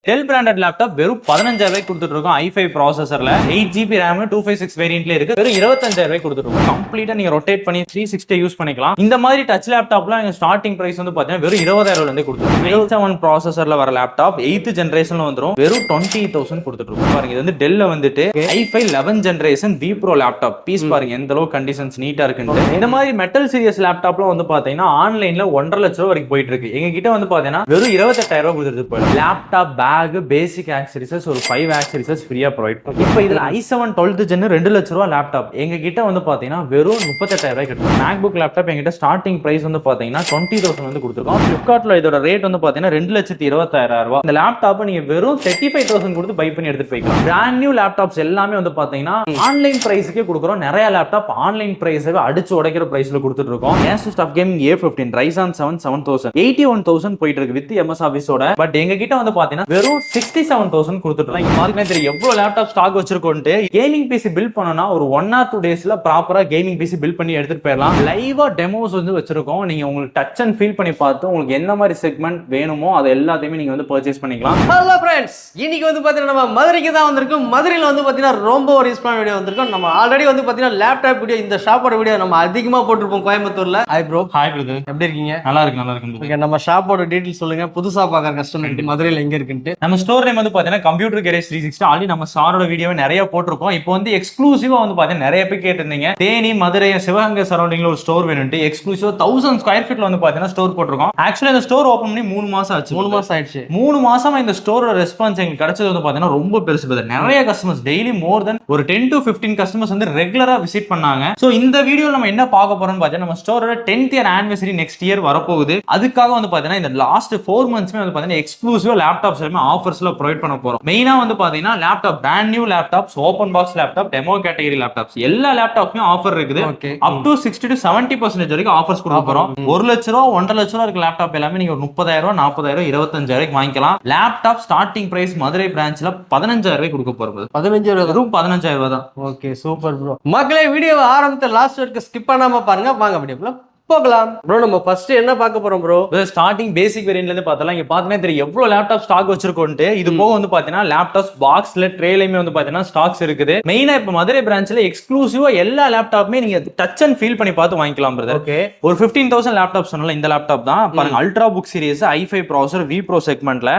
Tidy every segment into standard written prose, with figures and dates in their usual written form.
Del branded laptop வெறும் 15,000 கொடுத்துட்டு இருக்கோம். i5 ப்ராசஸர்ல 8GB RAM 256 வேரியன்ட்ல இருக்கு. வெறும் 25,000 கொடுத்துட்டு இருக்கோம். கம்ப்ளீட்டா நீங்க ரொட்டேட் பண்ணி 360 யூஸ் பண்ணிக்கலாம். இந்த மாதிரி டச் லேப்டாப்லாம் எங்க ஸ்டார்டிங் பிரைஸ் வந்து பாத்தீங்கன்னா வெறும் 20,000 இருந்து கொடுத்துருக்கோம். 7 ப்ராசஸர்ல வர லேப்டாப் 8th ஜெனரேஷன்ல வந்துரும். வெறும் 20,000 கொடுத்துட்டு இருக்கோம். பாருங்க இது வந்து டெல்ல வந்துட்டு i5 11 generation V Pro laptop piece பாருங்க எந்த அளவுக்கு கண்டிஷன்ஸ் நீட்டா இருக்குன்னு. இந்த மாதிரி மெட்டல் சீரிஸ் லேப்டாப்லாம் வந்து பாத்தீங்கன்னா ஆன்லைன்ல 1.5 லட்சம் ரூபாய் வரைக்கும் போயிட்டு இருக்கு. எங்க கிட்ட வந்து பாத்தீங்கன்னா வெறும் 28,000 கொடுத்துட்டு போயிடும். லேப்டாப் பேக் பேசிக் ஆக்சரிசஸ் ஒரு 5 ஆக்சரிசஸ் ஃப்ரீயா ப்ரொவைட் பண்ணுவோம். இப்போ இதுல i7 12th ஜென் 2 லட்சம் ரூபாய் லேப்டாப் எங்க கிட்ட வந்து பாத்தீங்கன்னா வெறும் 38,000 கிடைக்கும். மேக்புக் லேப்டாப் எங்கிட்ட ஸ்டார்டிங் பிரைஸ் வந்து பாத்தீங்கன்னா 20,000 வந்து கொடுத்துருக்கோம். பிளிப்கார்ட்ல இதோட ரேட் வந்து பாத்தீங்கன்னா 2,26,000 ரூபாய். இந்த லேப்டாப் நீங்க வெறும் 35,000 கொடுத்து பை பண்ணி எடுத்துட்டு போய்க்கலாம். பிராண்ட் நியூ லேப்டாப்ஸ் எல்லாமே வந்து பாத்தீங்கன்னா ஆன்லைன் பிரைஸ்க்கே கொடுக்குறோம். நிறைய லேப்டாப் ஆன்லைன் பிரைஸை அடிச்சு உடைக்கிற பிரைஸ்ல கொடுத்துட்டு இருக்கோம். Asus TUF Gaming A15 Ryzen 7 7000 81,000 போயிட்டு இருக்கு வித் MS ஆபீஸோட. பட் எங்க கிட்ட வந்து பாத்தீங்கன்னா வெறும் 67,000 கொடுத்துட்டு இருக்கோம். பாருங்க தெரியும் எவ்வளவு லேப்டாப் ஸ்டாக் வச்சிருக்கோம்ட்டு. கேமிங் பிசி பில்ட் பண்ணனும்னா ஒரு 1 or 2 டேஸ்ல ப்ராப்பரா கேமிங் பிசி பில்ட் பண்ணி எடுத்துட்டு போயிடலாம். லைவா டெமோஸ் வந்து வச்சிருக்கோம். நீங்க உங்களுக்கு டச் அண்ட் ஃபீல் பண்ணி பார்த்து உங்களுக்கு என்ன மாதிரி செக்மெண்ட் வேணுமோ அது எல்லாத்தையுமே நீங்க வந்து பர்ச்சேஸ் பண்ணிக்கலாம். ஹலோ ஃப்ரெண்ட்ஸ், இன்னைக்கு வந்து பாத்தீங்கன்னா நம்ம மதுரைக்கு தான் வந்திருக்கோம். மதுரையில் வந்து பாத்தீங்கன்னா ரொம்ப ஒரு யூஸ்ஃபுல்லான வீடியோ வந்திருக்கோம். நம்ம ஆல்ரெடி வந்து பாத்தீங்கன்னா லேப்டாப் வீடியோ இந்த ஷாப்போட வீடியோ நம்ம அதிகமா போட்டுருப்போம் கோயம்புத்தூர்ல. Hi bro. ஹாய் பிரதர், எப்படி இருக்கீங்க? நல்லா இருக்கு நல்லா இருக்கு. ஓகே, நம்ம ஷாப்போட டீடைல்ஸ் சொல்லுங்க. புதுசா பார்க்குற கஸ்டமர் மதுரையில் எங்க இருக்குன்னு. நம்ம ஸ்டோர் நேம் வந்து பாத்தீங்கன்னா கம்ப்யூட்டர் கேரேஜ் 360. ஆல்ரெடி நம்ம சாரோட வீடியோவை நிறைய போட்டிருக்கோம். இப்போ வந்து எக்ஸ்க்ளூசிவா வந்து பாத்தீங்கன்னா நிறைய பேர் கேட்டிருந்தீங்க தேனி மதுரை சிவகங்கை சரௌண்டிங்ல ஒரு ஸ்டோர் வேணும்ட்டு. எக்ஸ்க்ளூசிவா 1000 ஸ்கொயர் ஃபீட்ல வந்து பாத்தீங்கன்னா ஸ்டோர் போட்டிருக்கோம். ஆக்சுவலி இந்த ஸ்டோர் ஓபன் பண்ணி 3 மாசம் ஆச்சு. 3 மாசம் ஆயிடுச்சு. 3 மாசமா இந்த ஸ்டோரோட ரெஸ்பான்ஸ் எங்களுக்கு கிடைச்சது வந்து பாத்தீங்கன்னா ரொம்ப பெருசு. நிறைய கஸ்டமர்ஸ் டெய்லி மோர் தென் ஒரு 10 to 15 கஸ்டமர்ஸ் வந்து ரெகுலரா விசிட் பண்ணாங்க. சோ இந்த வீடியோல நம்ம என்ன பார்க்க போறோம்னு பாத்தீங்கன்னா நம்ம ஸ்டோரோட 10th year anniversary next year வரப்போகுது. அதுக்காக வந்து பாத்தீங்கன்னா இந்த லாஸ்ட் 4 மந்த்ஸ்மே வந்து பாத்தீங்கன்னா எக்ஸ்க்ளூசிவா லேப்டாப்ஸ் எல்லாமே ஆஃபர்ஸ்ல ப்ரொவைட் பண்ண போறோம். மெயினா வந்து பாத்தீங்கன்னா laptop brand new laptops, open box laptop, demo category laptops எல்லா லேப்டாப்மே ஆஃபர் இருக்குது. அப் டு 60 to 70% வரைக்கும் ஆஃபர்ஸ் கொடுக்க போறோம். 1 லட்ச ரூபா 1.5 லட்ச ரூபா இருக்க லேப்டாப் எல்லாமே நீங்க 30,000 40,000 25,000 வாங்கிக்கலாம். லேப்டாப் ஸ்டார்டிங் பிரைஸ் மதுரை பிரான்ச்ல 15,000 கொடுக்க போறது. 15,000 தான். Okay, super bro. மக்களே, வீடியோ ஆரம்பத்துல லாஸ்ட் வரைக்கும் ஸ்கிப் பண்ணாம பாருங்க. வாங்க வீடியோக்குள்ள போகலாம். ப்ரோ, நம்ம ஃபர்ஸ்ட் என்ன பார்க்க போறோம் ப்ரோ? ஸ்டார்டிங் பேசிக் வேரியன்ட்ல இருந்து பார்த்தலாம். இங்க பாத்தீங்கன்னா தெரியும் எவ்வளவு லேப்டாப் ஸ்டாக் வச்சிருக்கோம்ட்டு. இது போக வந்து பாத்தீங்கன்னா லேப்டாப்ஸ் பாக்ஸ்ல ட்ரேலயுமே வந்து பாத்தீங்கன்னா ஸ்டாக்ஸ் இருக்குது. மெயினா இப்ப மதுரை பிரான்ச்ல எக்ஸ்க்ளூசிவா எல்லா லேப்டாப்புமே நீங்க டச் அண்ட் ஃபீல் பண்ணி பார்த்து வாங்கிக்கலாம் பிரதர். ஓகே, ஒரு 15,000 லேப்டாப் சொன்னல இந்த லேப்டாப் தான் பாருங்க. Ultrabook series i5 processor V Pro செக்மெண்ட்ல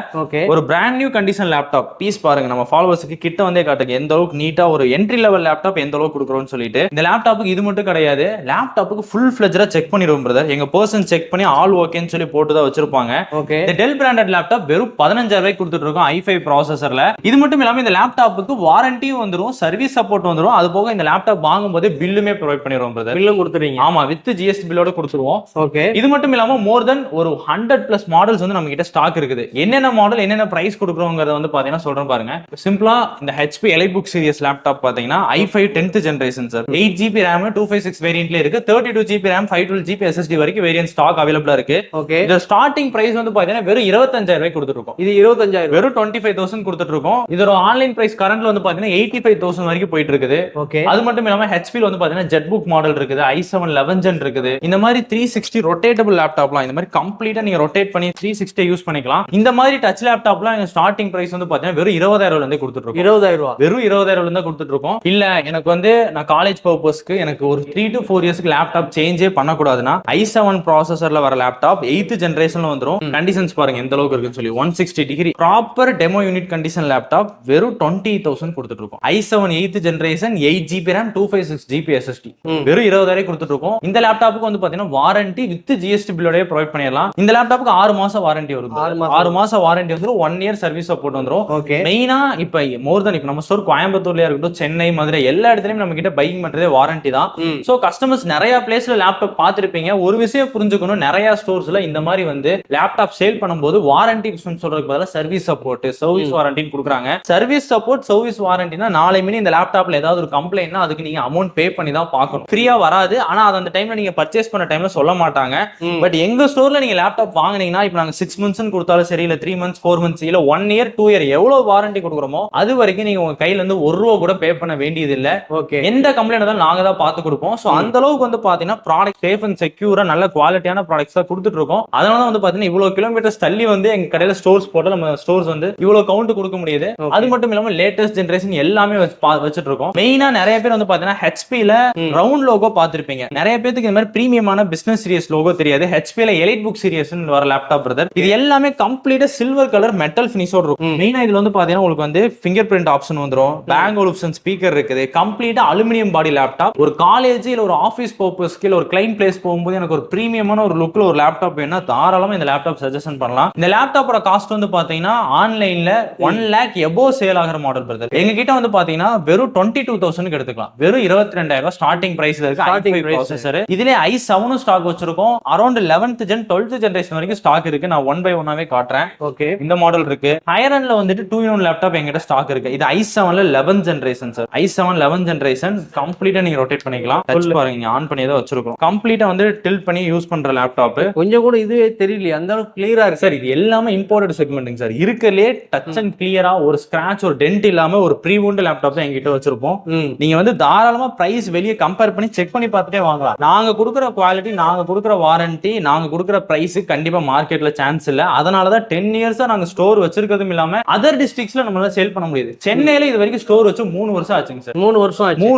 ஒரு brand new condition laptop piece பாருங்க. நம்ம ஃபாலோவர்ஸ்க்கு கிட்ட வந்தே காட்டுங்க எந்த அளவுக்கு நீட்டா ஒரு என்ட்ரி லெவல் லேப்டாப் எந்த அளவுக்கு கொடுக்குறோம்னு சொல்லிட்டு. இந்த லேப்டாப்புக்கு இது மட்டும் கிடையாது, லேப்டாப்புக்கு ஃபுல் ஃபிளெஜ்டா செக் பண்ணிடுவோம் பிரதர். எங்க பர்சன் செக் பண்ணி ஆல் ஓகேன்னு சொல்லி போட்டு தான் வச்சிருப்பாங்க. ஓகே, இந்த டெல் பிராண்டட் லேப்டாப் வெறும் 15,000 கொடுத்துட்டு இருக்கோம் i5 ப்ராசஸர்ல. இது மட்டும் இல்லாம இந்த லேப்டாப்புக்கு வாரண்டியும் வந்துரும், சர்வீஸ் சப்போர்ட் வந்துரும். அது போக இந்த லேப்டாப் வாங்கும்போது பில்லுமே ப்ரொவைட் பண்ணிடுவோம் பிரதர். பில்லும் கொடுத்துறீங்க? ஆமா, வித் GST பில்லோட கொடுத்துருவோம். ஓகே, இது மட்டும் இல்லாம மோர் தென் ஒரு 100+ மாடல்ஸ் வந்து நம்ம கிட்ட ஸ்டாக் இருக்குது. என்னென்ன மாடல் என்னென்ன பிரைஸ் கொடுக்குறோங்கிறத வந்து பாத்தீங்கன்னா சொல்றேன் பாருங்க. சிம்பிளா இந்த HP EliteBook சீரிஸ் லேப்டாப் பாத்தீங்கன்னா i5 10th generation sir. 8GB RAM 256 வேரியன்ட்ல இருக்கு. 32GB RAM 512GB SSD வரைக்கும் வேரியன்ட் ஸ்டாக் அவைலபிளா இருக்கு. ஓகே, இந்த ஸ்டார்டிங் பிரைஸ் வந்து பாத்தீங்கன்னா வெறும் 25,000 கொடுத்துட்டு இருக்கோம். இது 25,000 வெறும் 25,000 கொடுத்துட்டு இருக்கோம். இதோட ஆன்லைன் பிரைஸ் கரண்ட்ல வந்து பாத்தீங்கன்னா 85,000 வரைக்கும் போயிட்டு இருக்குது. ஓகே, அது மட்டும் இல்லாம HP ல வந்து பாத்தீங்கன்னா ஜெட்புக் மாடல் இருக்குது, i7 11 ஜென் இருக்குது. இந்த மாதிரி 360 ரொட்டேட்டபிள் லேப்டாப்லாம் இந்த மாதிரி கம்ப்ளீட்டா நீங்க ரொட்டேட் பண்ணி 360 யூஸ் பண்ணிக்கலாம். இந்த மாதிரி டச் லேப்டாப்லாம் எங்க ஸ்டார்டிங் பிரைஸ் வந்து பாத்தீங்கன்னா வெறும் 20,000 இருந்து கொடுத்துட்டு இருக்கோம். 20,000 வெறும் 20,000 இருந்து கொடுத்துட்டு இருக்கோம். இல்ல எனக்கு வந்து நான் காலேஜ் பர்பஸ்க்கு எனக்கு ஒரு 3 to 4 இயர்ஸ்க்கு லேப்டாப் சேஞ்சே பண்ணக்கூடாதுன்னா i7 ப்ராசஸர்ல வர லேப்டாப் 8th ஜெனரேஷன்ல வந்துரும். கண்டிஷன்ஸ் பாருங்க எந்த அளவுக்கு இருக்குன்னு சொல்லி 160 degree proper demo unit condition laptop வெறும் 20,000 கொடுத்துட்டு இருக்கோம். i7 8th generation 8GB RAM 256GB SSD வெறும் 20,000 கொடுத்துட்டு இருக்கோம். இந்த லேப்டாப்புக்கு வந்து பாத்தீங்கன்னா வாரண்டி வித் GST பில்லோட ப்ரொவைட் பண்ணிடலாம். இந்த லேப்டாப்புக்கு 6 மாசம் வாரண்டி வரும். 6 மாசம் வாரண்டி வந்துரும். 1 இயர் சர்வீஸ் சப்போர்ட் வந்துரும். ஓகே, மெயினா இப்ப மோர் தென் இப்ப நம்ம ஸ்டோர் கோயம்புத்தூர்லயா இருக்கட்டும், சென்னை, மதுரை எல்லா இடத்துலயும் நம்ம கிட்ட பையிங் பண்றதே வாரண்டி தான். சோ கஸ்டமர்ஸ் நிறைய பிளேஸ்ல லேப்டாப் பார்த்திருப்பீங்க. ஒரு விஷயம் புரிஞ்சுக்கணும், நிறைய ஸ்டோர்ஸ்ல இந்த மாதிரி வந்து லேப்டாப் சேல் பண்ணும்போது வாரண்டி சொல்றதுக்கு பதிலா சர்வீஸ் சப்போர்ட், சர்வீஸ் வாரண்டின்னு கொடுக்குறாங்க. சர்வீஸ் சப்போர்ட், சர்வீஸ் வாரண்டினா நாளை மணி இந்த லேப்டாப்ல ஏதாவது ஒரு கம்ப்ளைண்ட்னா அதுக்கு நீங்க அமௌண்ட் பே பண்ணி தான் பார்க்கணும். ஃப்ரீயா வராது. ஆனா அது அந்த டைம்ல நீங்க பர்ச்சேஸ் பண்ண டைம்ல சொல்ல மாட்டாங்க. பட் எங்க ஸ்டோர்ல நீங்க லேப்டாப் வாங்குனீங்கன்னா இப்ப நாங்க 6 months கொடுத்தாலும் சரி, இல்ல 3 months 4 months இல்ல 1 year 2 year எவ்வளவு வாரண்டி கொடுக்குறோமோ அது வரைக்கும் நீங்க உங்க கையில இருந்து ₹1 கூட பே பண்ண வேண்டியது இல்ல. ஓகே, எந்த கம்ப்ளைண்ட் தான் நாங்க தான் பார்த்து கொடுப்போம். சோ அந்த அளவுக்கு வந்து பாத்தீங்கன்னா ப்ராடக்ட் சேஃப் அண்ட் செக்யூரா நல்ல குவாலிட்டியான ப்ராடக்ட்ஸ் தான் கொடுத்துட்டு இருக்கோம். அதனால வந்து பாத்தீங்கன்னா இவ்வளவு கிலோமீட்டர்ஸ் தள்ளி வந்து எங்க கடையில ஸ்டோர்ஸ் போட்டு நம்ம ஸ்டோர்ஸ் வந்து இவ்வளவு கவுண்ட் கொடுக்க முடியுது. அது மட்டும் இல்லாம லேட்டஸ்ட் ஜெனரேஷன் எல்லாமே வச்சுட்டு இருக்கோம். மெயினா நிறைய பேர் வந்து பாத்தீங்கன்னா ஹெச்பில ரவுண்ட் லோகோ பாத்திருப்பீங்க. நிறைய பேருக்கு இந்த மாதிரி பிரீமியமான பிசினஸ் சீரிஸ் லோகோ தெரியாது. ஹெச்பில எலைட் புக் சீரிஸ் வர லேப்டாப் பிரதர். இது எல்லாமே கம்ப்ளீட்டா சில்வர் கலர் மெட்டல் பினிஷோட இருக்கும். மெயினா இதுல வந்து பாத்தீங்கன்னா உங்களுக்கு வந்து ஃபிங்கர் பிரிண்ட் ஆப்ஷன் வந்துரும். பேங் ஒலிப்ஷன் ஸ்பீக்கர் இருக்குது. கம்ப்ளீட்டா அலுமினியம் பாடி லேப்டாப். ஒரு காலேஜ் இல்ல ஒரு ஆபீஸ் பர்பஸ்க்கு இல்ல ஒரு கிளைண்ட் பிளேஸ் போகும்போது எனக்கு ஒரு பிரீமியமான ஒரு லுக்ல ஒரு லேப்டாப் வேணும்னா தாராளமா இந்த லேப்டாப் சஜஷன் பண்ணலாம். இந்த லேப்டாப்போட காஸ்ட் வந்து பாத்தீங்கன்னா ஆன்லைன்ல 1 lakh எபோவ் சேல் ஆகிற மாடல் பிரதர். எங்க கிட்ட வந்து பாத்தீங்கன்னா வெறும் 22,000 எடுத்துக்கலாம். வெறும் 22,000 ஸ்டார்டிங் பிரைஸ்ல இருக்கு. i5 processor. இதுல i7 ஸ்டாக் வச்சிருக்கோம். Around 11th gen 12th generation வரைக்கும் ஸ்டாக் இருக்கு. நான் 1 by 1ஆவே காட்டுறேன். ஓகே, இந்த மாடல் இருக்கு. ஹையர் எண்ட்ல வந்துட்டு 2-in-1 லேப்டாப் எங்கிட்ட ஸ்டாக் இருக்கு. இது i7ல 11th generation sir. i7 11th generation கம்ப்ளீட்டா நீங்க ரொட்டேட் பண்ணிக்கலாம். டச் பாருங்க, ஆன் பண்ணி தான் வச்சிருக்கோம். கம்ப்ளீட்டா வந்து டில்ட் பண்ணி யூஸ் பண்ற லேப்டாப். கொஞ்சம் கூட இதுவே தெரியல, அந்த அளவுக்கு கிளியரா இருக்கு சார். இது எல்லாமே இம்போர்ட்டட் செக்மெண்ட்ங்க சார். இருக்கலே டச் அண்ட் கிளியரா ஒரு ஸ்கிராட்ச் ஒரு டென்ட் இல்லாம ஒரு ப்ரீ ஓன்ட் லேப்டாப் தான் எங்கிட்ட வச்சிருப்போம். நீங்க வந்து தாராளமா பிரைஸ் வெளியே கம்பேர் பண்ணி செக் பண்ணி பார்த்துட்டே வாங்கலாம். நாங்க கொடுக்குற குவாலிட்டி, நாங்க கொடுக்குற வாரண்டி, நாங்க கொடுக்குற பிரைஸ் கண்டிப்பா மார்க்கெட்ல சான்ஸ் இல்ல. அதனாலதான் 10 இயர்ஸா நாங்க ஸ்டோர் வச்சிருக்கிறதும் இல்லாம அதர் டிஸ்ட்ரிக்ட்ஸ்ல நம்மளால சேல் பண்ண முடியுது. சென்னையில இது வரைக்கும் ஸ்டோர் வச்சு 3 வருஷம் ஆச்சுங்க சார். 3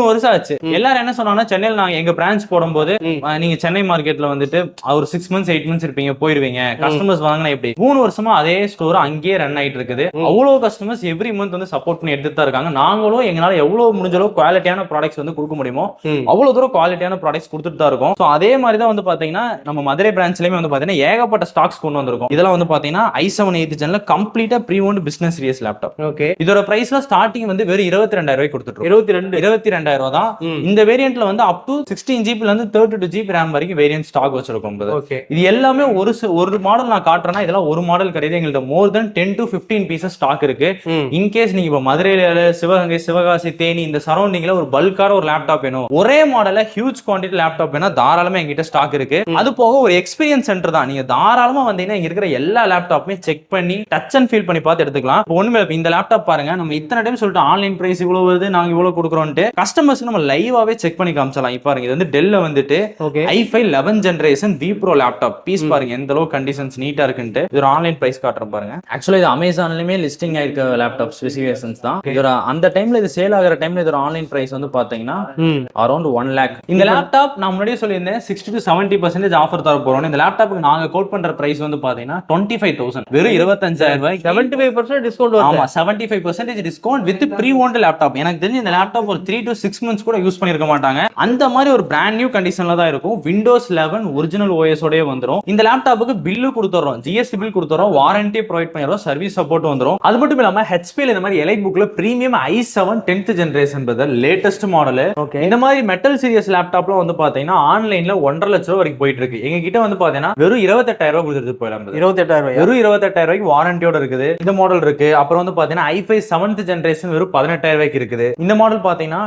வருஷம் ஆச்சு. எல்லாரும் என்ன சொன்னாங்கன்னா, சென்னையில நாங்க எங்க பிரான்ச் போடும்போது நீங்க சென்னை மார்க்கெட்ல வந்துட்டு ஒரு 6 months 8 months இருப்பீங்க, போயிருவீங்க. கஸ்டமர்ஸ் வாங்கினா எப்படி? 3 வருஷமா அதே ஸ்டோர் அங்கேயே ரன் ஆயிட்டு இருக்குது. அவ்வளவு கஸ்டமர்ஸ் எவ்ரி மந்த் வந்து சப்போர்ட் பண்ணி எடுத்துட்டு தான் இருக்காங்க. நாங்களும் எங்களால எவ்வளவு முடிஞ்ச அளவு குவாலிட்டியான ப்ராடக்ட்ஸ் வந்து கொடுக்க முடியுமோ அவ்வளவு தூரம் குவாலிட்டியான ப்ராடக்ட்ஸ் கொடுத்துட்டு தான் இருக்கும். ஸோ அதே மாதிரி தான் வந்து பாத்தீங்கன்னா நம்ம மதுரை பிரான்ச்லயுமே வந்து பாத்தீங்கன்னா ஏகப்பட்ட ஸ்டாக்ஸ் கொண்டு வந்திருக்கும். இதெல்லாம் வந்து பாத்தீங்கன்னா i7 8th ஜென்ல கம்ப்ளீட்டா pre owned business series laptop. Okay, இதோட பிரைஸ்ல ஸ்டார்டிங் வந்து வெறும் 22,000 கொடுத்துட்டு 22,000 தான். இந்த வேரியன்ட்ல வந்து அப் டு 16 GB ல இருந்து 32 GB RAM வரைக்கும் வேரியன்ட் ஸ்டாக் வச்சிருக்கோம். இது எல்லாமே ஒரு மாடல் நான் காட்டுறேன்னா இதெல்லாம் ஒரு மாடல் கிடையாது. எங்கள்ட்ட மோர் தென் 10 to 15 பீசஸ் ஸ்டாக் இருக்கு. இன்கேஸ் நீங்க இப்ப மதுரையில, சிவகங்கை, சிவகாசி, தேனி இந்த சரௌண்டிங்ல ஒரு பல்கான ஒரு லேப்டாப் வேணும், ஒரே மாடல்ல ஹியூஜ் குவான்டிட்டி லேப்டாப் வேணா தாராளமா எங்கிட்ட ஸ்டாக் இருக்கு. அது போக ஒரு எக்ஸ்பீரியன்ஸ் சென்டர் தான். நீங்க தாராளமா வந்தீங்கன்னா இங்க இருக்கிற எல்லா லேப்டாப்புமே செக் பண்ணி டச் அண்ட் ஃபீல் பண்ணி பார்த்து எடுத்துக்கலாம். ஒண்ணுமே இந்த லேப்டாப் பாருங்க, நம்ம இத்தனை டைம் சொல்லிட்டு ஆன்லைன் பிரைஸ் இவ்வளவு வருது, நாங்க இவ்வளவு கொடுக்குறோம்ட்டு கஸ்டமர்ஸ்க்கு நம்ம லைவாவே செக் பண்ணி காமிச்சலாம். இப்ப பாருங்க, இது வந்து டெல்ல வந்துட்டு i5 11th generation V Pro laptop piece பாருங்க எந்த அளவுக்கு கண்டிஷன்ஸ் நீட்டா இருக்குன்ட்டு. இது ஒரு ஆன்லைன் பிரைஸ் காட்டுறேன் பாருங்க. ஆக்சுவலா இது அமேசான்லயுமே லிஸ்டிங் ஆயிருக்க லேப்டாப் ஸ்பெசிஃபிகேஷன்ஸ் தான். இதோட அந்த டைம்ல இது சேல் ஆகிற டைம்ல இதோட ஆன்லைன் பிரைஸ் வந்து பாத்தீங்கன்னா அரௌண்ட் 1 lakh. இந்த லேப்டாப் நான் முன்னாடியே சொல்லியிருந்தேன் 60 to 70% ஆஃபர் தர போறோம். இந்த லேப்டாப்புக்கு நாங்க கோட் பண்ற பிரைஸ் வந்து பாத்தீங்கன்னா 25,000, வெறும் 25,000 ரூபாய்க்கு 75% டிஸ்கவுண்ட். ஆமா, 75% discount with pre owned laptop. எனக்கு தெரிஞ்சு இந்த லேப்டாப் ஒரு 3 to 6 months கூட யூஸ் பண்ணிருக்க மாட்டாங்க. அந்த மாதிரி ஒரு பிராண்ட் நியூ கண்டிஷன்ல தான் இருக்கும். விண்டோஸ் 11 ஒரிஜினல் ஓஎஸ் ஓடயே வந்துரும். இந்த லேப்டாப்புக்கு பில்லு கொடுத்துறோம், ஜிஎஸ்டி பில் கொடுத்துறோம், வாரண்டி ப்ரொவைட் பண்ணிடுறோம், சர்வீஸ் சப்போர்ட் வந்துரும். அது மட்டும் இல்லாம ஹெச்பில இந்த மாதிரி எலைட் புக்ல premium i7 10th generation latest model. இந்த மாதிரி மெட்டல் சீரிஸ் லேப்டாப்ல வந்து பாத்தீங்கன்னா ஆன்லைன்ல 1.5 லட்சம் ரூபாய் வரைக்கும் போயிட்டு இருக்கு. எங்க கிட்ட வந்து பாத்தீங்கன்னா வெறும் 28,000 ரூபாய் கொடுத்துட்டு போயிடலாம். 28,000, வெறும் 28,000 ரூபாய்க்கு வாரண்டியோட இருக்குது. இந்த மாடல் இருக்கு. அப்புறம் வந்து பாத்தீங்கன்னா i5 7th ஜெனரேஷன் வெறும் 18,000 ரூபாய்க்கு இருக்குது. இந்த மாடல் பாத்தீங்கன்னா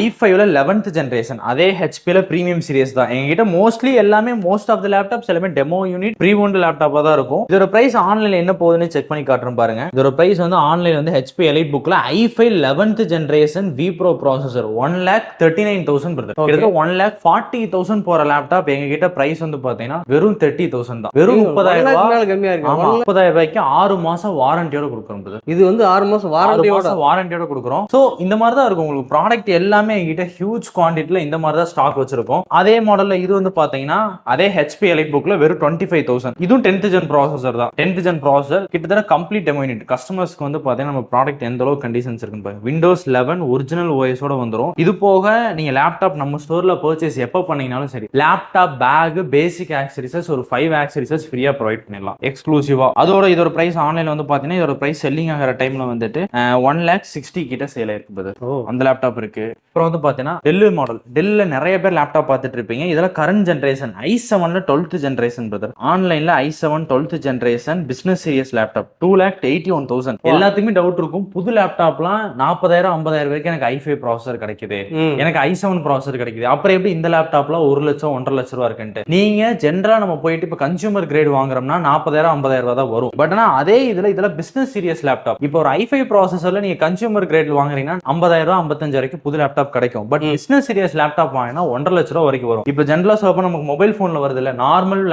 i5ல 11th ஜெனரேஷன் அதே ஹெச்பில பிரீமியம் சீரிஸ் தான். எங்ககிட்ட மோஸ்ட்லி எல்லாமே மோஸ்ட் ஆஃப் தி லேப்டாப்ஸ் எல்லாமே டெமோ யூனிட் ப்ரீ ஓன்ட் லேப்டாப்பா தான் இருக்கும். இதோட பிரைஸ் ஆன்லைன்ல என்ன போகுதுன்னு செக் பண்ணி காட்டுறேன் பாருங்க. இதோட பிரைஸ் வந்து ஆன்லைன் வந்து HP எலைட் புக்ல i5 11th generation V Pro processor 1,39,000 கிட்டத்தட்ட 1,40,000 போற லேப்டாப் எங்க கிட்ட பிரைஸ் வந்து பாத்தீங்கன்னா வெறும் 30,000 தான். வெறும் 30,000 கம்மியா இருக்கு. 30,000 ரூபாய்க்கு 6 மாசம் வாரண்டியோட கொடுக்குறோம். இது வந்து 6 மாசம் வாரண்டியோட கொடுக்குறோம். சோ இந்த மாதிரி தான் இருக்கும் உங்களுக்கு ப்ராடக்ட் எல்லாமே எங்கிட்ட ஹியூஜ் குவான்டிட்டில இந்த மாதிரி தான் ஸ்டாக் வச்சிருக்கோம். அதே மாடல்ல இது வந்து பாத்தீங்கன்னா அதே HP எலைட் புக்ல வெறும் 25,000. இதுவும் 10th ஜென் ப்ராசஸர் தான். 10th ஜென் ப்ராசஸர் கிட்டத்தட்ட கம்ப்ளீட் டெமோ யூனிட். கஸ்டமர்ஸ்க்கு வந்து பாத்தீங்கன்னா நம்ம ப்ராடக்ட் எந்த அளவுக்கு கண்டிஷன்ஸ் இருக்குன்னு பாருங்க. விண்டோஸ் 11 ஒரிஜினல் ஓஎஸ் ஓட வந்துரும். இது போக நீங்க லேப்டாப் நம்ம ஸ்டோர்ல பர்ச்சேஸ் எப்ப பண்ணீங்கனாலும் சரி, லேப்டாப் பேக் பேசிக் ஆக்சரிசஸ் ஒரு 5 ஆக்சரிசஸ் ஃப்ரீயா ப்ரொவைட் பண்ணிடலாம் எக்ஸ்க்ளூசிவா. அதோட இதோட பிரைஸ் ஆன்லைன்ல வந்து பாத்தீங்கன்னா இதோட பிரைஸ் செல்லிங் ஆகிற டைம்ல வந்துட்டு 1,60,000 கிட்ட சேல் ஆயிருக்கு. அந்த லேப்டாப் இருக்கு. அப்புறம் வந்து பாத்தீங்கன்னா டெல் மாடல். டெல்ல நிறைய பேர் லேப்டாப் பார்த்துட்டு இருப்பீங்க. இதெல்லாம் கரண்ட் ஜெனரேஷன் i7ல 12th ஜெனரேஷன் பிரதர். ஆன்லைன்ல i7 12th generation business series laptop 2,81,000. எல்லாத்துக்குமே டவுட் இருக்கும், புது லேப்டாப்லாம் 40,000 50,000 வரைக்கும் எனக்கு i5 ப்ராசஸர் கிடைக்குது, எனக்கு i7 ப்ராசஸர் கிடைக்குது, அப்புறம் எப்படி இந்த லேப்டாப்ல 1 லட்சம் 1.5 லட்சம் ரூபா இருக்குன்ட்டு. நீங்க ஜென்ரலா நம்ம போயிட்டு இப்ப கன்சூமர் கிரேட் வாங்குறோம்னா 40,000 50,000 ரூபா தான் வரும். பட் ஆனா அதே இதெல்லாம் பிசினஸ் சீரிஸ் லேப்டாப். இப்போ ஒரு i5 ப்ராசஸர்ல நீங்க கன்சூமர் கிரேட் வாங்குறீங்கன்னா 50,000 55,000 வரைக்கும் புது லேப்டாப் கிடைக்கும். பட் பிசினஸ் சீரிஸ் லேப்டாப் வாங்கினா 1.5 லட்சம் ரூபா வரைக்கும் வரும். இப்போ ஜென்ரலா சொல்ல நமக்கு மொபைல் போன்ல வருது இல்ல, நார்மல்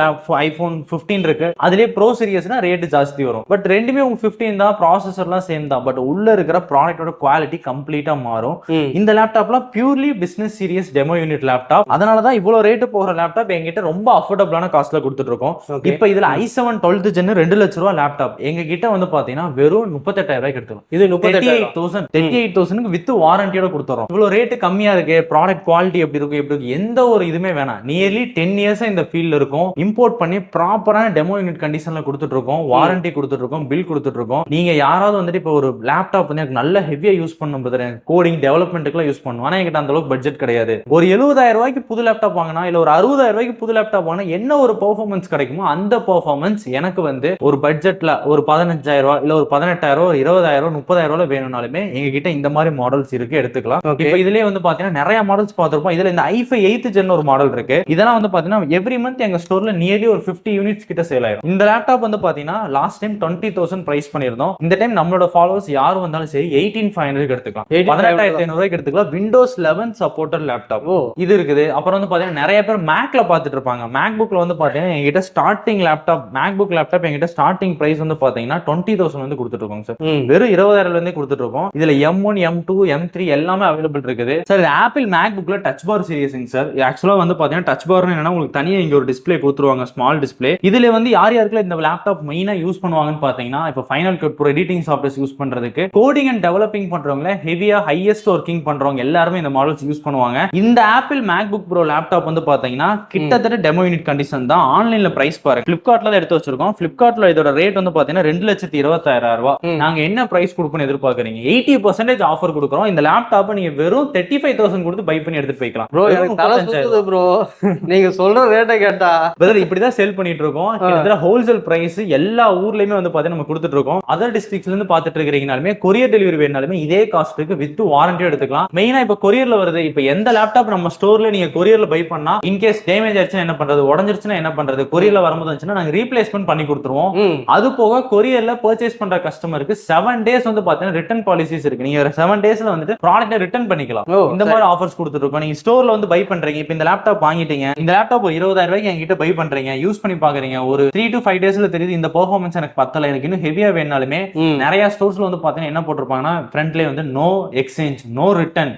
ஐபோன் 15 இருக்கு, அதுலயே ப்ரோ சீரிஸ்னா ரேட் ஜாஸ்தி வரும். பட் ரெண்டுமே உங்க 15 தான், ப்ராசஸர்லாம் சேம் தான். பட் உள்ள இருக்கிற ப்ராடக்ட்டோட குவாலிட்டி கம்ப்ளீட்டா மாறும். இந்த லேப்டாப்லாம் purely business series demo unit laptop. அதனால தான் இவ்வளவு ரேட் போகிற லேப்டாப் எங்கிட்ட ரொம்ப அஃபோர்டபுளான காஸ்ட்ல கொடுத்துட்டு இருக்கோம். இப்போ இதுல i7 12th ஜென் 2 லட்ச ரூபாய் லேப்டாப் எங்க கிட்ட வந்து பாத்தீங்கன்னா வெறும் 38,000 ரூபாய்க்கு எடுத்துக்கலாம். இது 38,000 வித் வாரண்டியோட கொடுத்துறோம். இவ்வளவு ரேட் கம்மியா இருக்கு, ப்ராடக்ட் குவாலிட்டி எப்படி இருக்கும் எந்த ஒரு இதுமே வேணாம். நியர்லி 10 இயர்ஸ் இந்த ஃபீல்ட்ல இருக்கும். இம்போர்ட் பண்ணி ப்ராப்பரான டெமோ யூனிட் கண்டிஷன்ல கொடுத்துட்டு இருக்கோம், வாரண்டி கொடுத்துட்டு இருக்கோம், பில் கொடுத்துட்டு இருக்கோம். நீங்க யாராவது வந்துட்டு இப்போ ஒரு லேப்டாப் வந்து எனக்கு நல்ல ஹெவியா யூஸ் பண்ணும், கோடிங் டெவலப்மெண்ட்டுக்குலாம் யூஸ் பண்ணுவோம், ஆனா என்கிட்ட அந்த அளவுக்கு பட்ஜெட் கிடையாது. ஒரு 70,000 ரூபாய்க்கு புது லேப்டாப் வாங்கினா இல்ல ஒரு 60,000 ரூபாய்க்கு புது லேப்டாப் வாங்கினா என்ன ஒரு பெர்ஃபார்மன்ஸ் கிடைக்குமோ அந்த பெர்ஃபார்மன்ஸ் எனக்கு வந்து ஒரு பட்ஜெட்ல ஒரு 15,000 ரூபாய் இல்ல ஒரு 18,000 ஒரு 20,000 30,000 வேணும்னாலுமே எங்க கிட்ட இந்த மாதிரி மாடல்ஸ் இருக்கு, எடுத்துக்கலாம். இப்போ இதுலயே வந்து பாத்தீங்கன்னா நிறைய மாடல்ஸ் பார்த்திருப்போம். இதுல இந்த i5 8th ஜென் ஒரு மாடல் இருக்கு. இதெல்லாம் வந்து பாத்தீங்கன்னா எவ்ரி மந்த் எங்க ஸ்டோர்ல நியர்லி ஒரு 50 யூனிட்ஸ் கிட்ட சேல் ஆயிரும். இந்த லேப்டாப் வந்து பாத்தீங்கன்னா லாஸ்ட் டைம் 20,000 பிரைஸ் பண்ணிருந்தோம். இந்த டைம் நம்மளோட ஃபாலோவர்ஸ் யார் வந்தாலும் சரி 18,500 எடுத்துக்கலாம், 18,500 எடுத்துக்கலாம். விண்டோஸ் 11 சப்போர்ட்டட் லேப்டாப் இது இருக்குது. அப்புறம் வந்து பாத்தீங்கன்னா நிறைய பேர் மேக்ல பாத்துட்டு இருப்பாங்க. மேக்புக்ல வந்து பாத்தீங்கன்னா எங்கிட்ட ஸ்டார்டிங் லேப்டாப் மேக்புக் லேப்டாப் எங்கிட்ட ஸ்டார்டிங் பிரைஸ் வந்து பாத்தீங்கன்னா 20,000 வந்து கொடுத்துட்டு இருக்கோம் சார். வெறும் 20,000 இருந்தே கொடுத்துட்டு இருக்கோம். இதுல M1 M2 M3 எல்லாமே அவைலபிள் இருக்குது சார். ஆப்பிள் மேக்புக்ல டச் பார் சீரிஸ்ங்க சார். ஆக்சுவலா வந்து பாத்தீங்கன்னா டச் பார் என்னன்னா உங்களுக்கு தனியா இங்க ஒரு டிஸ்பிளே கொடுத்துருவாங்க, ஸ்மால் டிஸ்பிளே. இதுல வந்து யார் யாருக்குள்ள இந்த லேப்டாப் மெயினா யூஸ் பண்ணுவாங்கன்னு பாத்தீங்கன்னா இப்போ final cut bro editing softwares use பண்றதுக்கு, கோடிங் அண்ட் டெவலப்பிங் பண்றவங்க, ஹெவியா ஹையஸ்ட் ஒர்க்கிங் பண்றவங்க எல்லாருமே இந்த மாடல்ஸ் யூஸ் பண்ணுவாங்க. இந்த ஆப்பிள் மேக்புக் ப்ரோ லேப்டாப் வந்து பாத்தீங்கன்னா கிட்டத்தட்ட டெமோ யூனிட் கண்டிஷன் தான். ஆன்லைன்ல பிரைஸ் பாருங்க, பிளிப்கார்ட்ல தான் எடுத்து வச்சிருக்கோம். பிளிப்கார்ட்ல இதோட ரேட் வந்து பாத்தீங்கன்னா 2,26,000 ரூபாய். நாங்க என்ன பிரைஸ் கொடுப்போம்னு எதிர்பார்க்கறீங்க? 80% ஆஃபர் கொடுக்குறோம். இந்த லேப்டாப் நீங்க வெறும் 35,000 கொடுத்து பை பண்ணி எடுத்து போய்க்கலாம். ப்ரோ எனக்கு தலை சுத்துது ப்ரோ நீங்க சொல்ற ரேட்டை கேட்டா. பிரதர் இப்படிதான் சேல் பண்ணிட்டு இருக்கோம். கிட்டத்தட்ட ஹோல்சேல் பிரைஸ் எல்லா ஊர்லயுமே வந்து பாத்தீங்கன்னா நம்ம கொடுத்துட்டு இருக்கோம். அதர் டிஸ்ட்ரிக்ட்ஸ்ல இருந்து பாத்துட்டு இருக்கீங்கனாலுமே கொரியர் டெலிவரி வேணாலுமே இதே காஸ்ட்டுக்கு வித் வாரண்டியும் எடுத்துக்கலாம். மெயினா இப்ப கொரியர்ல வருது. இப்ப எந்த லேப்டாப் நம்ம ஸ்டோர்ல நீங்க கொரியர்ல பை பண்ணா இன்கேஸ் டேமேஜ் ஆச்சுன்னா என்ன பண்றது, உடஞ்சிருச்சுன்னா என்ன பண்றது, கொரியர்ல வரும்போது வந்துச்சுன்னா நாங்க ரீப்ளேஸ்மெண்ட் பண்ணி கொடுத்துருவோம். அது போக கொரியர்ல பர்ச்சேஸ் பண்ற கஸ்டமருக்கு 7 டேஸ் வந்து பாத்தீங்கன்னா ரிட்டர்ன் பாலிசிஸ் இருக்கு. நீங்க 7 டேஸ்ல வந்துட்டு ப்ராடக்ட்டை ரிட்டர்ன் பண்ணிக்கலாம். இந்த மாதிரி ஆஃபர்ஸ் கொடுத்துட்டு இருக்கோம். நீங்க ஸ்டோர்ல வந்து பை பண்றீங்க, இப்ப இந்த லேப்டாப் வாங்கிட்டீங்க, இந்த லேப்டாப் ஒரு 20,000 ரூபாய்க்கு என்கிட்ட பை பண்றீங்க, யூஸ் பண்ணி பாக்குறீங்க, ஒரு 3 to 5 டேஸ்ல தெரியுது இந்த பெர்ஃபார்மன்ஸ் எனக்கு பத்தல, எனக்கு இன்னும் ஹெவியா வேணாலுமே நிறைய ஸ்டோர்ஸ்ல வந்து பாத்தீங்கன்னா என்ன போட்டிருப்பாங்கன்னா ஃப்ரண்ட்லயே வந்து நோ எக்ஸ்சேஞ்ச் நோ ரிட்டர்ன்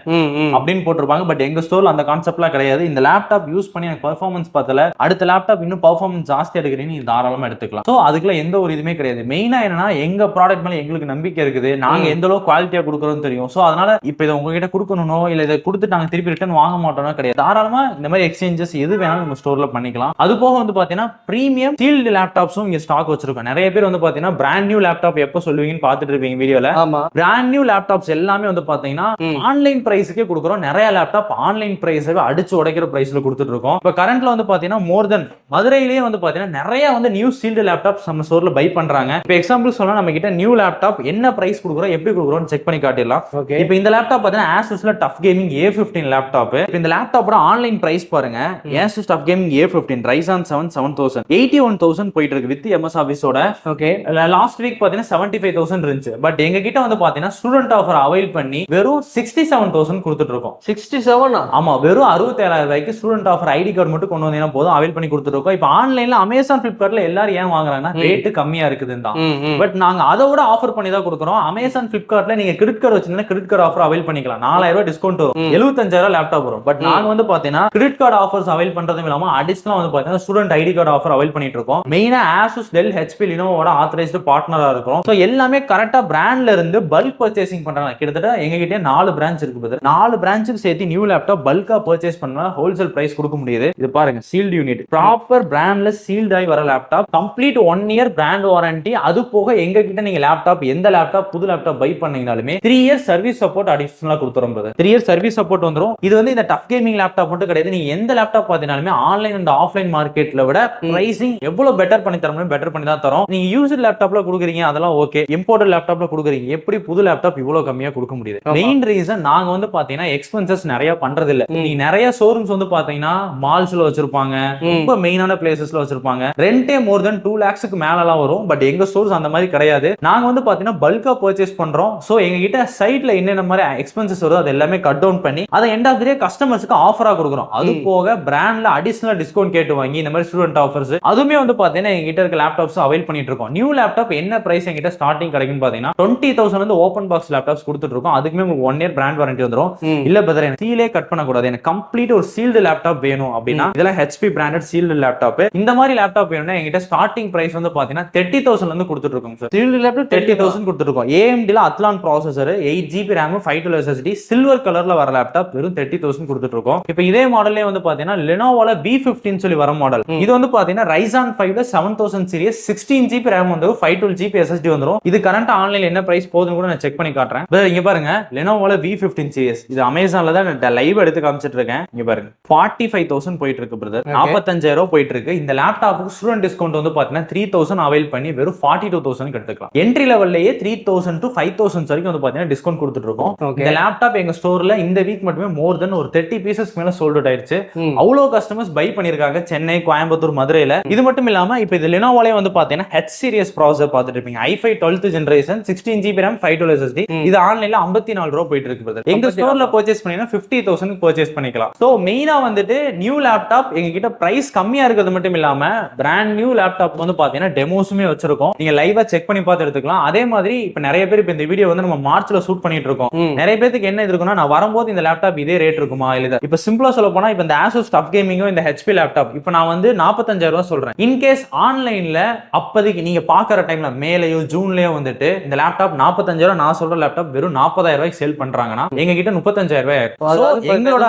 அப்படின்னு போட்டிருப்பாங்க. பட் எங்க ஸ்டோர்ல அந்த கான்செப்ட்லாம் கிடையாது. இந்த லேப்டாப் யூஸ் பண்ணி எனக்கு பெர்ஃபார்மன்ஸ் பத்தல, அடுத்த லேப்டாப் இன்னும் பெர்ஃபார்மன்ஸ் ஜாஸ்தி எடுக்கிறீங்க, நீங்க தாராளமா எடுத்துக்கலாம். சோ அதுக்குள்ள எந்த ஒரு இதுமே கிடையாது. மெயினா என்னன்னா எங்க ப்ராடக்ட் மேல எங்களுக்கு நம்பிக்கை இருக்குது, நாங்க எந்த அளவுக்கு குவாலிட்டியா கொடுக்குறோம் தெரியும். சோ அதனால இப்ப இதை உங்ககிட்ட கொடுக்கணும் இல்ல இதை கொடுத்து நாங்க திருப்பி ரிட்டர்ன் வாங்க மாட்டோம்னா கிடையாது. தாராளமா இந்த மாதிரி எக்ஸ்சேஞ்சஸ் எது வேணாலும் நம்ம ஸ்டோர்ல பண்ணிக்கலாம். அது போக வந்து பாத்தீங்கன்னா பிரீமியம் சீல்டு லேப்டாப்ஸும் இங்க ஸ்டாக் வச்சிருக்கோம். நிறைய பேர் வந்து பாத்தீங்கன்னா பிராண்ட் நியூ லேப்டாப் எப்ப சொல்லுவீங்கன்னு பாத்துட்டு இருப்பீங்க வீடியோல. பிராண்ட் நியூ லேப்டாப்ஸ் எல்லாமே வந்து பாத்தீங்கன்னா ஆன்லைன் பிரைஸ்க்கே கொடுக்குறோம். நிறைய லேப்டாப் ஆன்லைன் பிரைஸ் அடிச்சு உடைக்கிற பிரைஸ்ல கொடுத்துட்டு இருக்கோம். இப்ப கரண்ட்ல வந்து பாத்தீங்கன்னா மோர் தென் மதுரையிலேயே வந்து பாத்தீங்கன்னா நிறைய வந்து நியூ சீல்டு லேப்டாப்ஸ் நம்ம ஸ்டோர்ல பை பண்றாங்க. இப்ப எக்ஸாம்பிள் சொன்னா நம்ம கிட்ட நியூ லேப்டாப் என்ன பிரைஸ் கொடுக்குறோம் எப்படி கொடுக்குறோம் செக் பண்ணி காட்டிடலாம். இப்ப இந்த லேப்டாப் பாத்தீங்கன்னா Asusல டஃப் கேமிங் A15 லேப்டாப். இப்ப இந்த லேப்டாப்போட ஆன்லைன் பிரைஸ் பாருங்க, Asus tough gaming A15 Ryzen 7 7000 81,000 போயிட்டு இருக்கு வித் MS ஆபீஸோட. ஓகே லாஸ்ட் வீக் பாத்தீங்கன்னா 75,000 இருந்துச்சு. பட் எங்க கிட்ட வந்து பாத்தீங்கன்னா ஸ்டூடெண்ட் ஆஃபர் அவைல் பண்ணி வெறும் 67,000 கொடுத்துட்டு இருக்கோம். 67 ஆமா, வெறும் 67,000 ரூபாய்க்கு ஸ்டூடெண்ட் ஆஃபர் ஐடி கார்டு மட்டும் கொண்டு வந்தீங்கன்னா போதும் அவைல் பண்ணி கொடுத்துட்டு இருக்கோம். இப்ப ஆன்லைன்ல அமேசான் பிளிப்கார்ட்ல எல்லாரும் ஏன் வாங்குறாங்கன்னா ரேட் கம்மியா இருக்குதுன்னு தான். பட் நாங்க அதோட ஆஃபர் பண்ணி தான் கொடுக்குறோம். அமேசான் பிளிப்கார்ட்ல நீங்க கிரெடிட் கார்டு வச்சிருந்தீங்கன்னா கிரெடிட் கார்டு ஆஃபர் அவைல் பண்ணிக்கலாம். 4,000 ரூபாய் டிஸ்கவுண்ட் வரும், 75,000 லேப்டாப் வரும். பட் நாங்க வந்து பாத்தீங்கன்னா கிரெடிட் கார்டு ஆஃபர்ஸ் அவைல் பண்றதும் இல்லாம அடிஷனலா வந்து பாத்தீங்கன்னா student ID card offer avail பண்ணிட்டு இருக்கோம். மெயினா Asus, Dell, HP, Lenovoட ஆத்தரைஸ்டு பார்ட்னரா இருக்கும். சோ எல்லாமே கரெக்ட்டா பிராண்ட்ல இருந்து பல்க் பர்ச்சேசிங் பண்றாங்க. கிட்டத்தட்ட எங்க கிட்ட 4 பிரான்ச் இருக்கு பிரதர். 4 பிரான்ச்சுக்கு சேர்த்து நியூ லேப்டாப் பல்கா பர்ச்சேஸ் பண்ணா ஹோல்சேல் பிரைஸ் கொடுக்க முடியுது. இது பாருங்க சீல்டு யூனிட், ப்ராப்பர் பிராண்ட்ல சீல்ட் ஆகி வர laptop, complete 1 year brand warranty. அது போக எங்க கிட்ட நீங்க லேப்டாப் எந்த லேப்டாப் புது லேப்டாப் பை பண்ணீங்கனாலுமே 3 இயர் சர்வீஸ் சப்போர்ட் அடிஷனலா கொடுத்துறோம் பிரதர். 3 இயர் சர்வீஸ் சப்போர்ட் வந்துரும். இது வந்து இந்த டஃப் கேமிங் லேப்டாப் மட்டும் கிடையாது. நீங்க எந்த லேப்டாப் பாத்தீங்கனாலுமே ஆன்லைன் அண்ட் ஆஃப்லைன் மார்க்கெட்ல விட பிரைசிங் எவ்வளவு பெட்டர் பண்ணி தரோம், பெட்டர் பண்ணி தான் தரோம். நீங்க யூஸ்ட் லேப்டாப்ல கொடுக்குறீங்க அதெல்லாம் ஓகே, இம்போர்ட்டட் லேப்டாப்ல கொடுக்குறீங்க, எப்படி புது லேப்டாப் இவ்வளவு கம்மியா கொடுக்க முடியுது? மெயின் ரீசன் நாங்க வந்து பாத்தீங்கன்னா எக்ஸ்பென்சஸ் நிறைய பண்றது இல்ல. நீங்க நிறைய ஷோரூம்ஸ் வந்து பாத்தீங்கன்னா மால்ஸ்ல வச்சிருப்பாங்க, ரொம்ப மெயினான பிளேசஸ்ல வச்சிருப்பாங்க. ரெண்டே மோர் தென் 2 lakhsக்கு மேலலாம் வரும். பட் எங்க ஸ்டோர்ஸ் அந்த மாதிரி கிடையாது. நாங்க வந்து பாத்தீங்கன்னா பல்கா பர்ச்சேஸ் பண்றோம். சோ எங்க கிட்ட சைட்ல என்னென்ன மாதிரி எக்ஸ்பென்சஸ் வருதோ அது எல்லாமே கட் டவுன் பண்ணி அதை எண்ட் ஆஃப் தி டே கஸ்டமர்ஸ்க்கு ஆஃபரா கொடுக்குறோம். அது போக பிராண்ட்ல அடிஷனலா டிஸ்கவுண்ட் கேட்டு வாங்கி இந்த மாதிரி ஸ்டூடெண்ட் ஆஃபர்ஸ் அதுவுமே வந்து பாத்தீங்கன்னா எங்கிட்ட இருக்க லேப்டாப்ஸ் அவைல் பண்ணிட்டு இருக்கோம். நியூ லேப்டாப் என்ன பிரைஸ் எங்கிட்ட ஸ்டார்டிங் கிடைக்கும் பாத்தீங்கன்னா 20,000 வந்து ஓப்பன் பாக்ஸ் லேப்டாப்ஸ் கொடுத்துட்டு இருக்கோம். அதுக்குமே உங்களுக்கு 1 year பிராண்ட் வாரண்டி வந்துரும். இல்ல பிரதர் எனக்கு சீலே கட் பண்ண கூடாது, எனக்கு கம்ப்ளீட் ஒரு சீல்டு லேப்டாப் வேணும் அப்படின்னா இதெல்லாம் ஹெச்பி பிராண்டட் சீல்டு லேப்டாப். இந்த மாதிரி லேப்டாப் வேணும்னா எங்கிட்ட ஸ்டார்டிங் பிரைஸ் வந்து பாத்தீங்கன்னா 30,000 வந்து கொடுத்துட்டு இருக்கோம் சார். சீல்டு லேப்டாப் 30,000 கொடுத்துட்டு இருக்கோம். AMDல Athlon processor 8GB RAM 512 SSD silver கலர்ல வர லேப்டாப் வெறும் 30,000 கொடுத்துட்டு இருக்கோம். இப்போ இதே மாடல்லே வந்து பாத்தீங்கன்னா லெனோவோல V15 சொல்லி வர மாடல். இது வந்து பாத்தீங்கன்னா Ryzen 5ல 7000 சீரிஸ் 16GB RAM வந்து 512GB SSD வந்துரும். இது கரண்ட் ஆன்லைன்ல என்ன பிரைஸ் போகுதுன்னு கூட நான் செக் பண்ணி காட்டுறேன். இங்க பாருங்க லெனோவோல V15 சீரிஸ் இது அமேசான்ல தான் லைவ் எடுத்து காமிச்சிட்டு இருக்கேன். இங்க பாருங்க 45,000 போயிட்டு இருக்கு பிரதர். 45,000 போயிட்டு இருக்கு. இந்த லேப்டாப்புக்கு ஸ்டூடெண்ட் டிஸ்கவுண்ட் வந்து பாத்தீங்கன்னா 3,000 அவைல் பண்ணி வெறும் 42,000 எடுத்துக்கலாம். என்ட்ரி லெவல்லயே 3,000 to 5,000 வரைக்கும் வந்து பாத்தீங்கன்னா டிஸ்கவுண்ட் கொடுத்துட்டு இருக்கோம். இந்த லேப்டாப் எங்க ஸ்டோர்ல இந்த வீக் மட்டுமே மோர் தென் ஒரு 30 பீசஸ் மேல சோல்ட் அவுட் ஆயிடுச்சு. அவ்வளவு கஸ்டமர்ஸ் பை பண்ணிருக்காங்க சென்னை, கோயம்புத்தூர், மதுரையில. இது மட்டும் இல்லாம இப்போ இது லெனோவோலயே வந்து பாத்தீங்கன்னா H series ப்ராசஸர் பார்த்துட்டு இருப்பீங்க. i5 12th generation 16GB RAM 512 SSD. இது ஆன்லைன்ல 54 ரூபாய் போயிட்டு இருக்கு பிரதர். எங்க ஸ்டோர்ல பர்ச்சேஸ் பண்ணீங்கன்னா 50,000 பர்ச்சேஸ் பண்ணிக்கலாம். சோ மெயினா வந்துட்டு நியூ லேப்டாப் எங்க கிட்ட பிரைஸ் கம்மியா இருக்கிறது மட்டும் இல்லாம பிராண்ட் நியூ லேப்டாப் வந்து பாத்தீங்கன்னா டெமோஸுமே வச்சிருக்கோம். நீங்க லைவா செக் பண்ணி பார்த்து எடுத்துக்கலாம். அதே மாதிரி இப்ப நிறைய பேர் இப்ப இந்த வீடியோ வந்து நம்ம மார்ச்ல ஷூட் பண்ணிட்டு இருக்கோம். நிறைய பேருக்கு என்ன இருக்குன்னா நான் வரும்போது இந்த லேப்டாப் இதே ரேட் இருக்குமா இல்ல இப்ப சிம்பிளா சொல்ல போனா இப்ப இந்த Asus TUF Gaming இந்த HP லேப்டாப் இப்ப நான் வந்து 45,000 ரூபாய் சொல்றேன். இன்கேஸ் ஆன்லைன்ல அப்போதைக்கு நீங்க பாக்குற டைம்ல மேலயோ ஜூன்லயோ வந்துட்டு இந்த லேப்டாப் 45,000 நான் சொல்ற லேப்டாப் வெறும் 40,000 ரூபாய்க்கு சேல் பண்றாங்கன்னா எங்க கிட்ட 35,000 ரூபாய். எங்களோட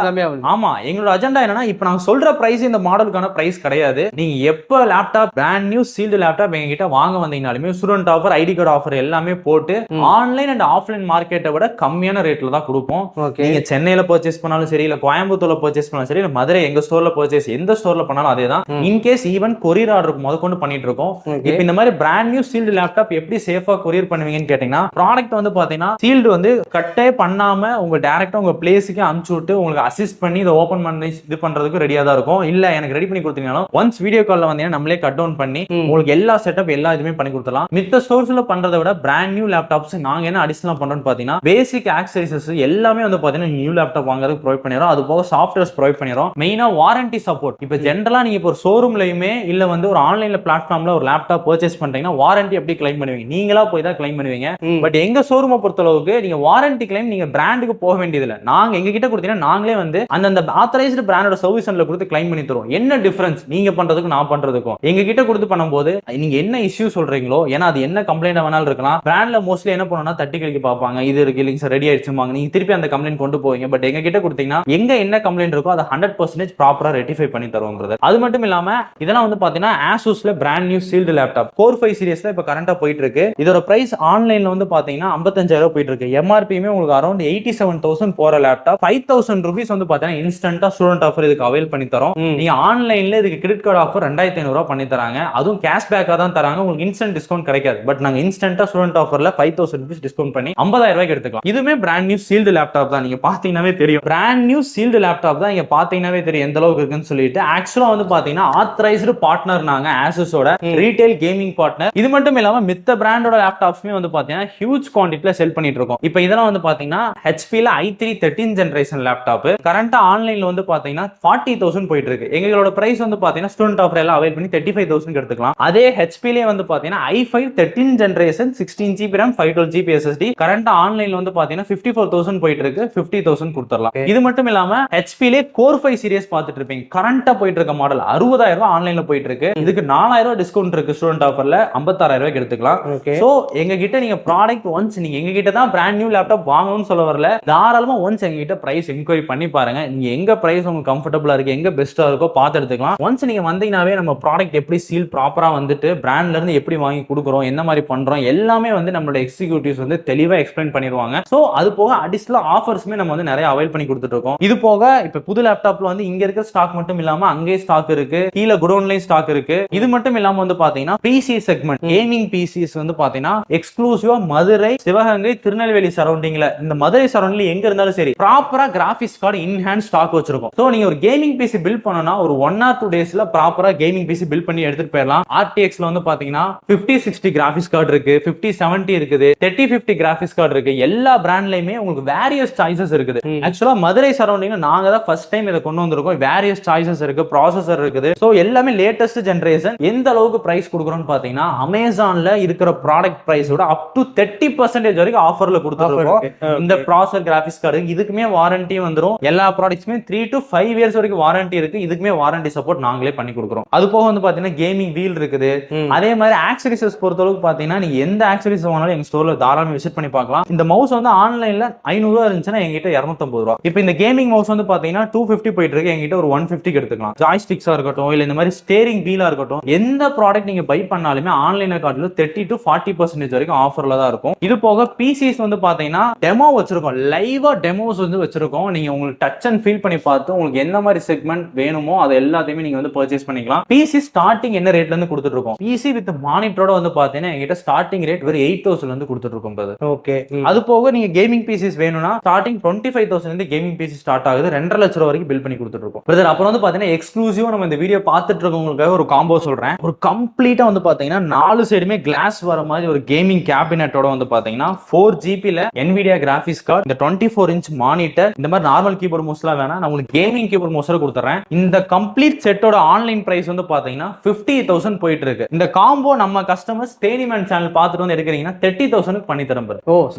ஆமா எங்களோட அஜெண்டா என்னன்னா இப்ப நாங்க சொல்ற பிரைஸ் இந்த மாடலுக்கான பிரைஸ் கிடையாது. நீங்க எப்ப laptop brand new sealed laptop எங்க கிட்ட வாங்க வந்தீங்கனாலுமே student offer, ID card offer எல்லாமே போட்டு ஆன்லைன் அண்ட் ஆஃப்லைன் மார்க்கெட்டை விட கம்மியான ரேட்ல தான் கொடுப்போம். நீங்க சென்னையில பர்ச்சேஸ் பண்ணாலும் சரி, இல்ல கோயம்புத்தூர்ல பர்ச்சேஸ் பண்ணாலும் சரி, இல்ல மதுரை எங்க ஸ்டோர்ல பர்ச்சேஸ் எந்த ஸ்டோர்ல பண்ணாலும் அதே தான். இன்கேஸ் ஈவன் கொரியர் ஆர்டருக்கு முதற்கொண்டு பண்ணிட்டு இருக்கோம். இப்போ இந்த மாதிரி பிராண்ட் நியூ சீல்டு லேப்டாப் எப்படி சேஃபா கொரியர் பண்ணுவீங்கன்னு கேட்டீங்கன்னா ப்ராடக்ட் வந்து பாத்தீங்கன்னா சீல்டு வந்து கட்டே பண்ணாம உங்க டைரக்டா உங்க பிளேஸுக்கு அனுப்பிச்சு விட்டு உங்களுக்கு அசிஸ்ட் பண்ணி இதை ஓபன் பண்ணி இது பண்றதுக்கு ரெடியா தான் இருக்கும். இல்ல எனக்கு ரெடி பண்ணி கொடுத்தீங்கனாலும் ஒன்ஸ் வீடியோ கால்ல வந்தீங்கன்னா நம்மளே கட் டவுன் பண்ணி உங்களுக்கு எல்லா செட்டப் எல்லா இதுமே பண்ணி கொடுத்துலாம். மித்த ஸ்டோர்ஸ்ல பண்றதை விட பிராண்ட் நியூ லேப்டாப்ஸ் நாங்க என்ன அடிஷனலா பண்றோம்னு பாத்தீங்கன்னா பேசிக் ஆக்சசரிஸ் எல்லாமே வந்து பாத்தீங்கன்னா நியூ லேப்டாப் வாங்குறதுக்கு ப்ரொவைட் பண்ணிரோம். அது போக சாஃப்ட்வேர்ஸ் ப்ரொவைட் பண்ணிரோம். மெயினா வாரண்டி சப்போர்ட். இப்போ ஜென்ரலா நீங்க இப்போ ஒரு ஷோரூம்லயுமே இல்ல வந்து ஒரு ஆன்லைன்ல பிளாட்ஃபார்ம்ல ஒரு லேப்டாப் பர்ச்சேஸ் பண்றீங்கன்னா வாரண்டி எப்படி கிளைம் பண்ணுவீங்க? நீங்களா போய் தான் கிளைம் பண்ணுவீங்க. பட் எங்க ஷோரூமை பொறுத்தளவுக்கு நீங்க வாரண்டி கிளைம் நீங்க பிராண்டுக்கு போக வேண்டியது இல்ல. நாங்க எங்க கிட்ட கொடுத்தீங்கன்னா நாங்களே வந்து அந்த ஆத்தரைஸ்டு பிராண்டோட சர்வீஸ் சென்டர்ல கொடுத்து கிளைம் பண்ணி தருவோம். என்ன டிஃபரன்ஸ் நீங்க பண்றதுக்கு நான் பண்றதுக்கும்? எங்க கிட்ட கொடுத்து பண்ணும்போது நீங்க என்ன இஷ்யூ சொல்றீங்களோ, ஏன்னா அது என்ன கம்ப்ளைண்ட் வேணாலும் இருக்கலாம். பிராண்ட்ல மோஸ்ட்லி என்ன பண்ணுவோம்னா தட்டி கழிக்க பார்ப்பாங்க. இது இருக்கு இல்லைங்க சார் ரெடி ஆயிடுச்சுமாங்க, நீங்க திருப்பி அந்த கம்ப்ளைண்ட் கொண்டு போவீங்க. பட் எங்க கிட்ட கொடுத்தீங்கன்னா எங்க என்ன கம்ப்ளைண்ட் இருக்கோ அதை 100% ப்ராப்பரா ரெட்டிஃபை பண்ணி தருவோம். அது மட்டும் இல்லாம இதெல்லாம் வந்து பாத்தீங்கன்னா Asusல brand new sealed laptop Core 5 சீரிஸ்ல இப்ப கரண்டா போயிட்டு இருக்கு. இதோட பிரைஸ் ஆன்லைன்ல வந்து பாத்தீங்கன்னா 55,000 போயிட்டு இருக்கு. எம்ஆர்பியுமே உங்களுக்கு அரௌண்ட் 87,000 போற லேப்டாப் 5,000 ரூபீஸ் வந்து பாத்தீங்கன்னா இன்ஸ்டன்டா ஸ்டூடெண்ட் ஆஃபர் இதுக்கு அவைல் பண்ணி தரோம். நீங்க ஆன்லைன்ல இதுக்கு கிரெடிட் கார்டு ஆஃபர் 2,500 ரூபாய் பண்ணி தராங்க. அதுவும் கேஷ்பேக்கா தான் தராங்க. உங்களுக்கு இன்ஸ்டன்ட் டிஸ்கவுண்ட் கிடைக்காது. பட் நாங்க இன்ஸ்டன்டா ஸ்டூடெண்ட் ஆஃபர்ல 5,000 ரூபீஸ் டிஸ்கவுண்ட் பண்ணி 50,000 ரூபாய்க்கு எடுத்துக்கலாம். இதுவுமே பிராண்ட் நியூ சீல்டு லேப்டாப் தான். நீங்க பாத்தீங்கன்னாவே தெரியும் பிராண்ட் நியூ சீல்டு லேப்டாப் தான். இங்க பாத்தீங்கன்னாவே தெரியும் எந்த அளவுக்கு இருக்குன்னு சொல்லிட்டு. ஆக்சுவலா வந்து பாத்தீங்கன்னா ஆத்தரைஸ்டு பார்ட்னர் நாங்க Asusோட ரீட்டைல் கேமிங் பார்ட்னர். இது மட்டும் இல்லாம மித்த பிராண்டோட லேப்டாப்ஸ்மே வந்து பாத்தீங்கன்னா ஹியூஜ் குவான்டிட்டில செல் பண்ணிட்டு இருக்கோம். இப்போ இதெல்லாம் வந்து பாத்தீங்கன்னா HP ல i3 13th ஜெனரேஷன் லேப்டாப் கரண்டா ஆன்லைன்ல வந்து பாத்தீங்கன்னா 40,000 போயிட்டு இருக்கு. எங்களோட பிரைஸ் வந்து பாத்தீங்கன்னா ஸ்டூடெண்ட் ஆஃபர் எல்லாம் அவைல் பண்ணி 35,000 எடுத்துக்கலாம். அதே HP லே வந்து பாத்தீங்கன்னா i5 13th generation 16GB RAM 512GB SSD கரண்டா ஆன்லைன்ல வந்து பாத்தீங்கன்னா 54,000 போயிட்டு இருக்கு. 50,000 கொடுத்துடலாம். இது மட்டும் இல்லாம HP லே Core 5 சீரிஸ் பார்த்துட்டு இருப்பீங்க. கரண்டா போயிட்டு இருக்க மாடல் 60,000 ரூபாய் ஆன்லைன்ல போயிட்டு இருக்கு. இதுக்கு 4,000 ரூபாய் டிஸ்கவுண்ட் இருக்கு ஸ்டூடெண்ட் ஆஃபர்ல 56,000 ரூபாய்க்கு எடுத்துக்கலாம். சோ எங்க கிட்ட நீங்க ப்ராடக்ட் ஒன்ஸ் நீங்க எங்க கிட்ட தான் பிராண்ட் நியூ லேப்டாப் வாங்கணும்னு சொல்ல வரல. தாராளமா ஒன்ஸ் எங்க கிட்ட பிரைஸ் என்கொயரி பண்ணி பாருங்க. நீங்க எங்க பிரைஸ் உங்களுக்கு கம்ஃபர்டபுளா இருக்கு, எங்க பெஸ்டா இருக்கோ பார்த்து எடுத்துக்கலாம். ஒன்ஸ் நீங்க வந்தீங்கன்னாவே நம்ம ப்ராடக்ட் எப்படி சீல் ப்ராப்பரா வந்துட்டு பிராண்ட்ல இருந்து எப்படி வாங்கி கொடுக்குறோம், என்ன மாதிரி பண்றோம் எல்லாமே வந்து நம்மளோட எக்ஸிக்யூட்டிவ்ஸ் வந்து தெளிவா எக்ஸ்பிளைன் பண்ணிடுவாங்க. சோ அது போக அடிஷனல் ஆஃபர்ஸ்மே நம்ம வந்து நிறைய அவைல் பண்ணி கொடுத்துட்டு இருக்கோம். இது போக இப்ப புது லேப்டாப்ல வந்து இங்க இருக்கிற ஸ்டாக் மட்டும் இல்லாம அங்கே ஸ்டாக் இருக்கு, கீழ குடோன்லயும் ஸ்டாக் இருக்கு. இது மட்டும் இல்லாம வந்து பாத்தீங்கன்னா பிசி செக்மெண்ட் கேமிங் பிசிஸ் வந்து பாத்தீங்கன்னா எக்ஸ்க்ளூசிவா மதுரை, சிவகங்கை, திருநெல்வேலி சரௌண்டிங்ல இந்த மதுரை சரௌண்டிங்ல எங்க இருந்தாலும் சரி ப்ராப்பரா graphics card in hand stock வச்சிருக்கோம். சோ நீங்க ஒரு கேமிங் பிசி பில்ட் பண்ணனும்னா ஒரு 1 or 2 டேஸ்ல ப்ராப்பரா கேமிங் பிசி பில்ட் பண்ணி எடுத்துட்டு போயிடலாம். RTXல வந்து பாத்தீங்கன்னா 5060 கிராபிக்ஸ் கார்டு இருக்கு, 5070 இருக்குது, 3050 கிராபிக்ஸ் கார்டு இருக்கு. எல்லா பிராண்ட்லயுமே உங்களுக்கு வேரியஸ் சாய்ஸஸ் இருக்குது. ஆக்சுவலா மதுரை சரௌண்டிங்ல நாங்க தான் ஃபர்ஸ்ட் டைம் இதை கொண்டு வந்திருக்கோம். வேரியஸ் சாய்ஸஸ் இருக்கு, ப்ராசஸர் இருக்குது. ஸோ எல்லாமே லேட்டஸ்ட் ஜென்ரேஷன். எந்த அளவுக்கு பிரைஸ் கொடுக்குறோம்னு பாத்தீங்கன்னா அமேசான்ல இருக்கிற ப்ராடக்ட் பிரைஸோட அப் டு 30% வரைக்கும் ஆஃபர்ல கொடுத்துருக்கோம். இந்த ப்ராசஸர் கிராபிக்ஸ் கார்டு இதுக்குமே வாரண்டி வந்துரும். எல்லா ப்ராடக்ட்ஸுமே 3 to 5 இயர்ஸ் வரைக்கும் வாரண்டி இருக்கு. இதுக்குமே வாரண்டி சப்போர்ட் நாங்களே பண்ணி கொடுக்குறோம். அது போக வந்து பாத்தீங்கன்னா கேமிங் வீல் இருக்குது. அதே மாதிரி ஆக்சரிஸஸ் பொறுத்தளவுக்கு பாத்தீங்கன்னா நீங்க எந்த ஆக்சரிஸ் வாங்கினாலும் எங்க ஸ்டோர்ல தாராளமா விசிட் பண்ணி பார்க்கலாம். இந்த மவுஸ் வந்து ஆன்லைன்ல 500 ரூபா இருந்துச்சுன்னா எங்கிட்ட 250 ரூபா. இப்போ இந்த கேமிங் மவுஸ் வந்து பாத்தீங்கன்னா 250 போயிட்டு இருக்கு, எங்கிட்ட ஒரு 150 எடுத்துக்கலாம். ஜாய்ஸ்டிக்ஸா இருக்கட்டும் இல்ல இந்த மாதிரி ஸ்டேரிங் வீலா இருக்கட்டும், எந்த ப்ராடக்ட் நீங்க பை பண்ணாலுமே ஆன்லைன்ல காட்டிலும் 30 to 40% வரைக்கும் ஆஃபர்ல தான் இருக்கும். இது போக பிசிஸ் வந்து பாத்தீங்கன்னா டெமோ வச்சிருக்கோம், லைவா டெமோஸ் வந்து வச்சிருக்கோம். நீங்க உங்களுக்கு டச் அண்ட் ஃபீல் பண்ணி பார்த்து உங்களுக்கு எந்த மாதிரி செக்மெண்ட் வேணுமோ அது எல்லாத்தையுமே நீங்க வந்து பர்ச்சேஸ் பண்ணிக்கலாம். பிசி ஸ்டார்டிங் என்ன ரேட்ல இருந்து கொடுத்துட்டு இருக்கோம், பிசி வித் மானிட்டரோட வந்து பாத்தீங்கன்னா எங்கிட்ட ஸ்டார்டிங் ரேட் வெறும் 8,000 இருந்து கொடுத்துட்டு இருக்கோம். ஓகே, அது போக நீங்க கேமிங் பிசிஸ் வேணும்னா ஸ்டார்டிங் 25,000 இருந்து கேமிங் பிசி ஸ்டார்ட் ஆகுது. 2.5 லட்சம் ரூபாய் வரைக்கும் பில் பண்ணி கொடுத்துட்டு இருக்கோம். பிரதர் அப்புறம் வந்து பாத்தீங்கன்னா எக்ஸ்க்ளூசிவா நம்ம இந்த வீடியோ பார்த்துட்டு இருக்கவங்களுக்காக ஒரு காம்போ சொல்றேன். ஒரு கம்ப்ளீட்டா வந்து பாத்தீங்கன்னா 4 சைடுமே கிளாஸ் வர மாதிரி ஒரு கேமிங் கேபினட்டோட வந்து பாத்தீங்கன்னா 4GB ல NVIDIA கிராபிக்ஸ் கார்டு, இந்த 24 இன்ச் மானிட்டர், இந்த மாதிரி நார்மல் கீபோர்ட் மவுஸ்லாம் வேணா நான் உங்களுக்கு கேமிங் கீபோர்ட் மவுஸ் கொடுத்துறேன். இந்த கம்ப்ளீட் செட்டோட ஆன்லைன் பிரைஸ் வந்து பாத்தீங்கன்னா 50,000 போயிட்டு இருக்கு. இந்த காம்போ நம்ம கஸ்டமர்ஸ் தேனிமேன் சேனல் பார்த்துட்டு வந்து எடுக்கிறீங்கன்னா 30,000 பண்ணி தரேன்.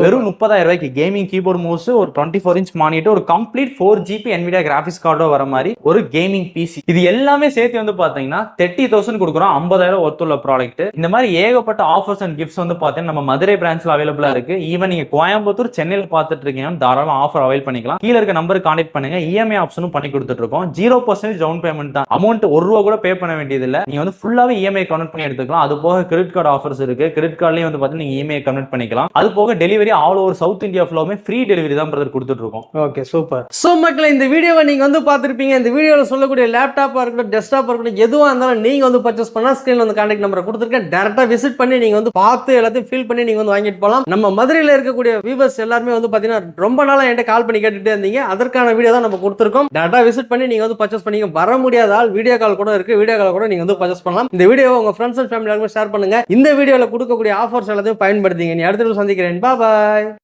வெறும் 30,000 ரூபாய்க்கு கேமிங் கீபோர்ட் மவுஸ், ஒரு 24 இன்ச் மானிட்டர், ஒரு கம்ப்ளீட் 4GB NVIDIA கிராபிக்ஸ் கார்டோ வர மாதிரி ஒரு கேமிங் பிசி, இது எல்லாமே சேர்த்து வந்து பாத்தீங்கன்னா 30,000 கொடுக்குறோம். 50,000 ஒர்த்துள்ள ப்ராடக்ட். இந்த மாதிரி ஏகப்பட்ட ஆஃபர்ஸ் அண்ட் கிஃப்ட்ஸ் வந்து பாத்தீங்கன்னா நம்ம மதுரை பிரான்ச்ல அவைலபிளா இருக்கு. ஈவன் நீங்க கோயம்புத்தூர், சென்னையில பார்த்துட்டு இருக்கீங்கன்னா தாராளமா ஆஃபர் அவைல் பண்ணிக்கலாம். கீழ இருக்க நம்பருக்கு கான்டாக்ட் பண்ணுங்க. இஎம்ஐ ஆப்ஷனும் பண்ணி கொடுத்துட்டு இருக்கோம். 0% டவுன் பேமெண்ட் தான். அமௌண்ட் 1 ரூபா கூட பே பண்ண வேண்டியது இல்ல. நீங்க வந்து ஃபுல்லாவே இஎம்ஐ கன்வெர்ட் பண்ணி எடுத்துக்கலாம். அது போக கிரெடிட் கார்டு ஆஃபர்ஸ் இருக்கு. கிரெடிட் கார்டுலயும் வந்து பாத்தீங்கன்னா நீங்க இஎம்ஐ கன்வெர்ட் பண்ணிக்கலாம். அது போக delivery all over south India ஃபுல்லாவுமே ஃப்ரீ டெலிவரி தான் பிரதர் கொடுத்துட்டு இருக்கோம். Okay, super. சோ மக்களே, இந்த வீடியோவை நீங்க வந்து பார்த்திருப்பீங்க. இந்த வீடியோல சொல்லக்கூடிய லேப்டாப்பா இருக்கட்டும், டெஸ்க்டாப்பா இருக்கட்டும், எதுவா இருந்தாலும் நீங்க வந்து பர்ச்சேஸ் பண்ணா ஸ்கிரீன்ல வந்து கான்டாக்ட் நம்பரை கொடுத்துருக்கேன். டைரக்டா விசிட் பண்ணி நீங்க வந்து பார்த்து எல்லாத்தையும் ஃபீல் பண்ணி நீங்க வந்து வாங்கிட்டு போகலாம். நம்ம மதுரையில இருக்கக்கூடிய வியூவர்ஸ் எல்லாருமே வந்து பாத்தீங்கன்னா ரொம்ப நாளா என்கிட்ட கால் பண்ணி கேட்டுட்டே இருந்தீங்க. அதற்கான வீடியோ தான் நம்ம கொடுத்துருக்கோம். டைரக்டா விசிட் பண்ணி நீங்க வந்து பர்ச்சேஸ் பண்ணிங்க. வர முடியாத ஆள் வீடியோ கால் கூட இருக்கு. வீடியோ கால் கூட நீங்க வந்து பர்ச்சேஸ் பண்ணலாம். இந்த வீடியோவை உங்க ஃப்ரெண்ட்ஸ் அண்ட் ஃபேமிலி எல்லாருமே ஷேர் பண்ணுங்க. இந்த வீடியோல கொடுக்கக்கூடிய ஆஃபர்ஸ் எல்லாத்தையும் பயன்படுத்திங்க. நீ அடுத்த சந்திக்கிறேன். பாய்.